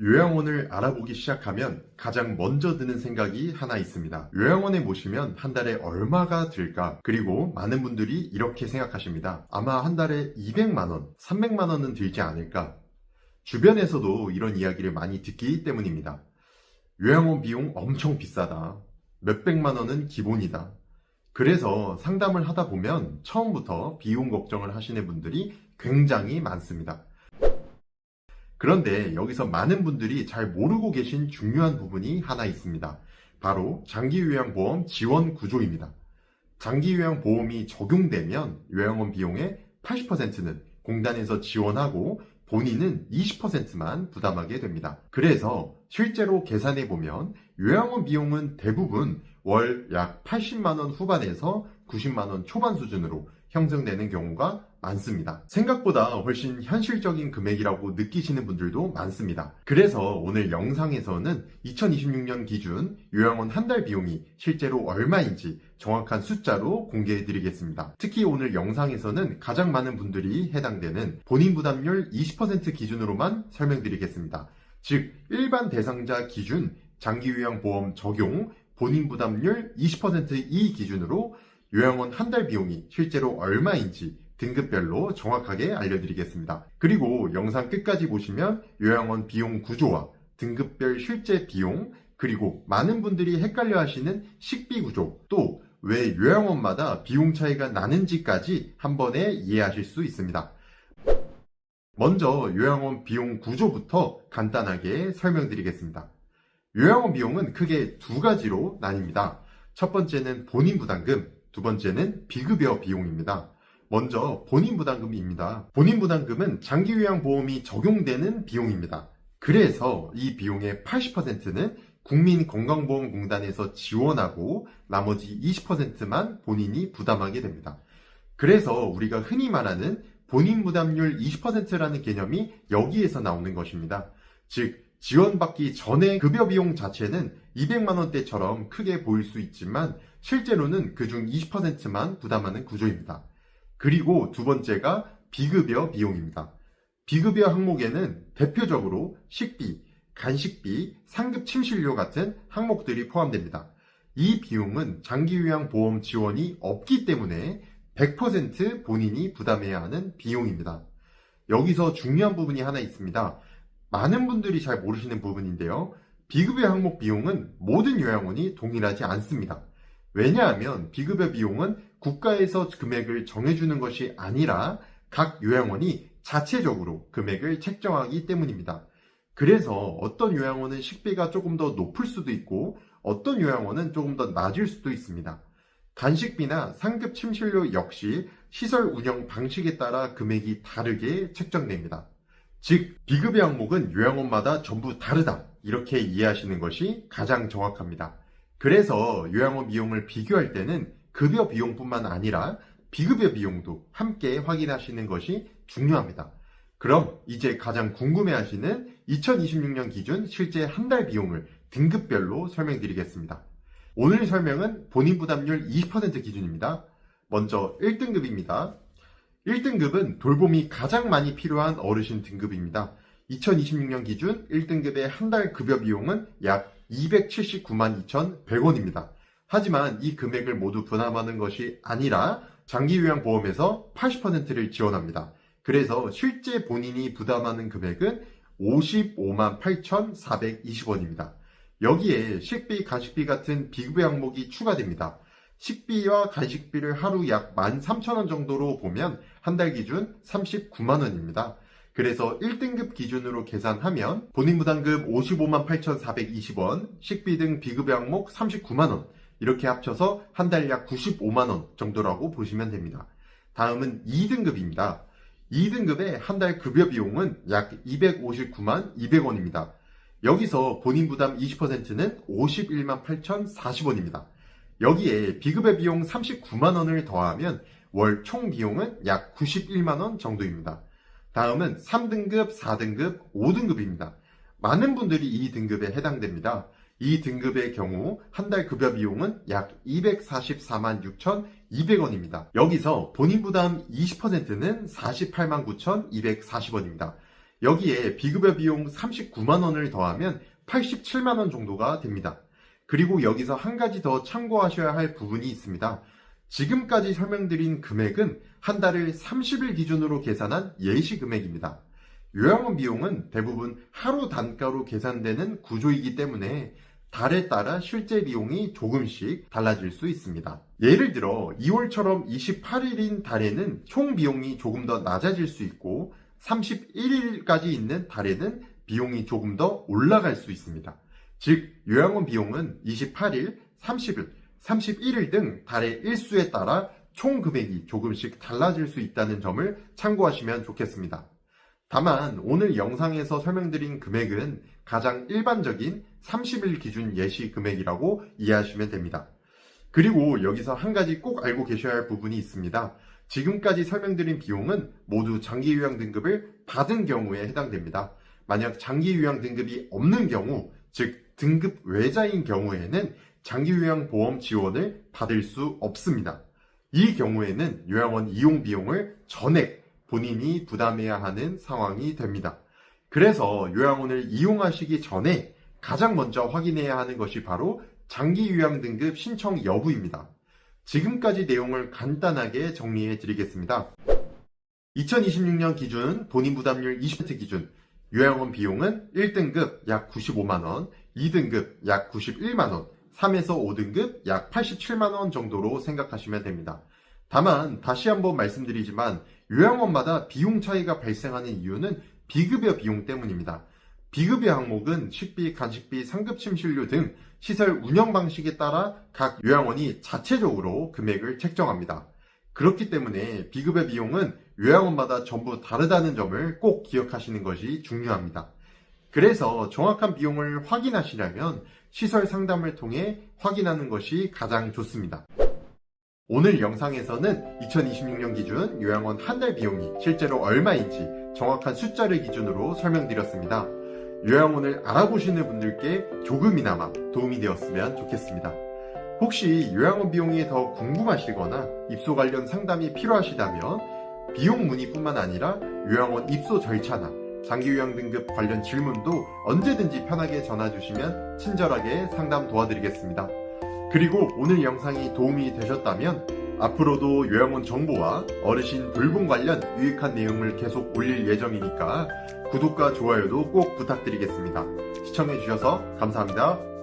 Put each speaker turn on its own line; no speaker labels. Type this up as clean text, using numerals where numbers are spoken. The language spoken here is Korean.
요양원을 알아보기 시작하면 가장 먼저 드는 생각이 하나 있습니다. 요양원에 모시면 한 달에 얼마가 들까? 그리고 많은 분들이 이렇게 생각하십니다. 아마 한 달에 200만원, 300만원은 들지 않을까? 주변에서도 이런 이야기를 많이 듣기 때문입니다. 요양원 비용 엄청 비싸다. 몇백만원은 기본이다. 그래서 상담을 하다 보면 처음부터 비용 걱정을 하시는 분들이 굉장히 많습니다. 그런데 여기서 많은 분들이 잘 모르고 계신 중요한 부분이 하나 있습니다. 바로 장기요양보험 지원 구조입니다. 장기요양보험이 적용되면 요양원 비용의 80%는 공단에서 지원하고 본인은 20%만 부담하게 됩니다. 그래서 실제로 계산해보면 요양원 비용은 대부분 월 약 80만원 후반에서 90만원 초반 수준으로 형성되는 경우가 많습니다. 생각보다 훨씬 현실적인 금액이라고 느끼시는 분들도 많습니다. 그래서 오늘 영상에서는 2026년 기준 요양원 한 달 비용이 실제로 얼마인지 정확한 숫자로 공개해 드리겠습니다. 특히 오늘 영상에서는 가장 많은 분들이 해당되는 본인 부담률 20% 기준으로만 설명드리겠습니다. 즉 일반 대상자 기준 장기요양보험 적용 본인 부담률 20%이 기준으로 요양원 한 달 비용이 실제로 얼마인지 등급별로 정확하게 알려드리겠습니다. 그리고 영상 끝까지 보시면 요양원 비용 구조와 등급별 실제 비용, 그리고 많은 분들이 헷갈려 하시는 식비 구조, 또 왜 요양원마다 비용 차이가 나는지까지 한 번에 이해하실 수 있습니다. 먼저 요양원 비용 구조부터 간단하게 설명드리겠습니다. 요양원 비용은 크게 두 가지로 나뉩니다. 첫 번째는 본인 부담금, 두 번째는 비급여 비용입니다. 먼저 본인 부담금입니다. 본인 부담금은 장기요양보험이 적용되는 비용입니다. 그래서 이 비용의 80%는 국민건강보험공단에서 지원하고 나머지 20%만 본인이 부담하게 됩니다. 그래서 우리가 흔히 말하는 본인 부담률 20%라는 개념이 여기에서 나오는 것입니다. 즉 지원받기 전에 급여 비용 자체는 200만원대처럼 크게 보일 수 있지만 실제로는 그중 20%만 부담하는 구조입니다. 그리고 두 번째가 비급여 비용입니다. 비급여 항목에는 대표적으로 식비, 간식비, 상급 침실료 같은 항목들이 포함됩니다. 이 비용은 장기요양보험 지원이 없기 때문에 100% 본인이 부담해야 하는 비용입니다. 여기서 중요한 부분이 하나 있습니다. 많은 분들이 잘 모르시는 부분인데요. 비급여 항목 비용은 모든 요양원이 동일하지 않습니다. 왜냐하면 비급여 비용은 국가에서 금액을 정해주는 것이 아니라 각 요양원이 자체적으로 금액을 책정하기 때문입니다. 그래서 어떤 요양원은 식비가 조금 더 높을 수도 있고 어떤 요양원은 조금 더 낮을 수도 있습니다. 간식비나 상급 침실료 역시 시설 운영 방식에 따라 금액이 다르게 책정됩니다. 즉 비급여 항목은 요양원마다 전부 다르다, 이렇게 이해하시는 것이 가장 정확합니다. 그래서 요양원 비용을 비교할 때는 급여 비용뿐만 아니라 비급여 비용도 함께 확인하시는 것이 중요합니다. 그럼 이제 가장 궁금해하시는 2026년 기준 실제 한 달 비용을 등급별로 설명드리겠습니다. 오늘 설명은 본인 부담률 20% 기준입니다. 먼저 1등급입니다. 1등급은 돌봄이 가장 많이 필요한 어르신 등급입니다. 2026년 기준 1등급의 한 달 급여 비용은 약 279만 2,100원입니다. 하지만 이 금액을 모두 부담하는 것이 아니라 장기요양보험에서 80%를 지원합니다. 그래서 실제 본인이 부담하는 금액은 55만 8,420원입니다. 여기에 식비, 간식비 같은 비급여 항목이 추가됩니다. 식비와 간식비를 하루 약 13,000원 정도로 보면 한 달 기준 39만원입니다. 그래서 1등급 기준으로 계산하면 본인 부담금 55만 8,420원, 식비 등 비급여 항목 39만원, 이렇게 합쳐서 한 달 약 95만원 정도라고 보시면 됩니다. 다음은 2등급입니다. 2등급의 한 달 급여 비용은 약 259만 200원입니다. 여기서 본인 부담 20%는 51만 8,040원입니다. 여기에 비급여 비용 39만원을 더하면 월 총 비용은 약 91만원 정도입니다. 다음은 3등급, 4등급, 5등급입니다. 많은 분들이 이 등급에 해당됩니다. 이 등급의 경우 한 달 급여 비용은 약 244만 6,200원입니다. 여기서 본인 부담 20%는 48만 9,240원입니다. 여기에 비급여 비용 39만 원을 더하면 87만 원 정도가 됩니다. 그리고 여기서 한 가지 더 참고하셔야 할 부분이 있습니다. 지금까지 설명드린 금액은 한 달을 30일 기준으로 계산한 예시 금액입니다. 요양원 비용은 대부분 하루 단가로 계산되는 구조이기 때문에 달에 따라 실제 비용이 조금씩 달라질 수 있습니다. 예를 들어 2월처럼 28일인 달에는 총 비용이 조금 더 낮아질 수 있고 31일까지 있는 달에는 비용이 조금 더 올라갈 수 있습니다. 즉 요양원 비용은 28일, 30일, 31일 등 달의 일수에 따라 총 금액이 조금씩 달라질 수 있다는 점을 참고하시면 좋겠습니다. 다만 오늘 영상에서 설명드린 금액은 가장 일반적인 30일 기준 예시 금액이라고 이해하시면 됩니다. 그리고 여기서 한 가지 꼭 알고 계셔야 할 부분이 있습니다. 지금까지 설명드린 비용은 모두 장기요양 등급을 받은 경우에 해당됩니다. 만약 장기요양 등급이 없는 경우, 즉 등급 외자인 경우에는 장기요양보험 지원을 받을 수 없습니다. 이 경우에는 요양원 이용 비용을 전액 본인이 부담해야 하는 상황이 됩니다. 그래서 요양원을 이용하시기 전에 가장 먼저 확인해야 하는 것이 바로 장기요양 등급 신청 여부입니다. 지금까지 내용을 간단하게 정리해 드리겠습니다. 2026년 기준 본인 부담률 20% 기준 요양원 비용은 1등급 약 95만원, 2등급 약 91만원, 3에서 5등급 약 87만원 정도로 생각하시면 됩니다. 다만 다시 한번 말씀드리지만 요양원마다 비용 차이가 발생하는 이유는 비급여 비용 때문입니다. 비급여 항목은 식비, 간식비, 상급 침실료 등 시설 운영 방식에 따라 각 요양원이 자체적으로 금액을 책정합니다. 그렇기 때문에 비급여 비용은 요양원마다 전부 다르다는 점을 꼭 기억하시는 것이 중요합니다. 그래서 정확한 비용을 확인하시려면 시설 상담을 통해 확인하는 것이 가장 좋습니다. 오늘 영상에서는 2026년 기준 요양원 한 달 비용이 실제로 얼마인지 정확한 숫자를 기준으로 설명드렸습니다. 요양원을 알아보시는 분들께 조금이나마 도움이 되었으면 좋겠습니다. 혹시 요양원 비용이 더 궁금하시거나 입소 관련 상담이 필요하시다면 비용 문의뿐만 아니라 요양원 입소 절차나 장기요양 등급 관련 질문도 언제든지 편하게 전화주시면 친절하게 상담 도와드리겠습니다. 그리고 오늘 영상이 도움이 되셨다면 앞으로도 요양원 정보와 어르신 돌봄 관련 유익한 내용을 계속 올릴 예정이니까 구독과 좋아요도 꼭 부탁드리겠습니다. 시청해주셔서 감사합니다.